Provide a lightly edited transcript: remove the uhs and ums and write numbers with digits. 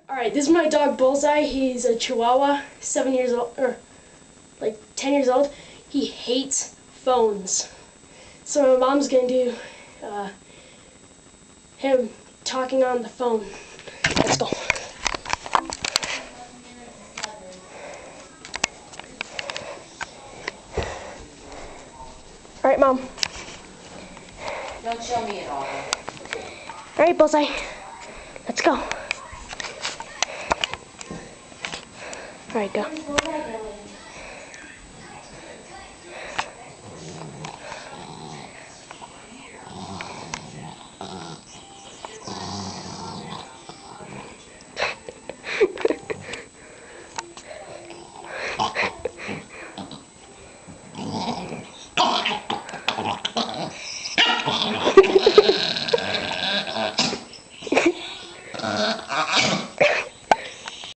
Alright, this is my dog Bulsie. He's a Chihuahua, 7 years old, or like 10 years old. He hates phones. So my mom's gonna do him talking on the phone. Let's go. Alright, Mom. Don't show me at all. Alright, Bulsie. Let's go. Alright, go.